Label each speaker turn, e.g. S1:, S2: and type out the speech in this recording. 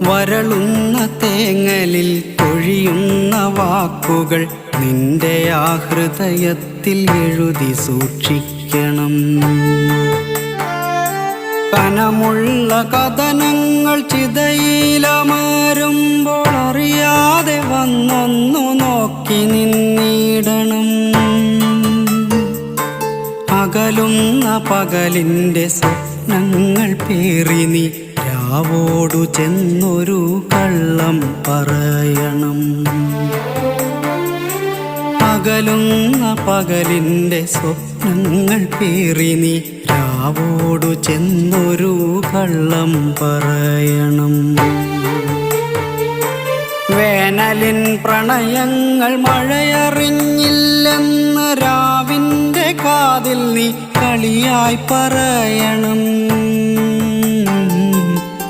S1: വരളുന്ന തേങ്ങലിൽ കൊഴിയുന്ന വാക്കുകൾ നിന്റെ ആ ഹൃദയത്തിൽ എഴുതി സൂക്ഷിക്കണം. കനമുള്ള കഥനങ്ങൾ ചിതയിലമരുമ്പോൾ അറിയാതെ വന്നൊന്നു നോക്കി നിന്നിടണം. അകലുന്ന പകലിൻ്റെ സ്വപ്നങ്ങൾ പേറി നീ രാവോടു ചെന്നൊരു കള്ളം പറയണം. അകലുന്ന പകലിൻ്റെ സ്വപ്നങ്ങൾ പേറി നീ രാവോടു ചെന്നൊരു കള്ളം പറയണം. വേനലിൻ പ്രണയങ്ങൾ മഴയറിഞ്ഞില്ലെന്ന് രാവിൻ്റെ കാതിൽ നീ കളിയായി പറയണം.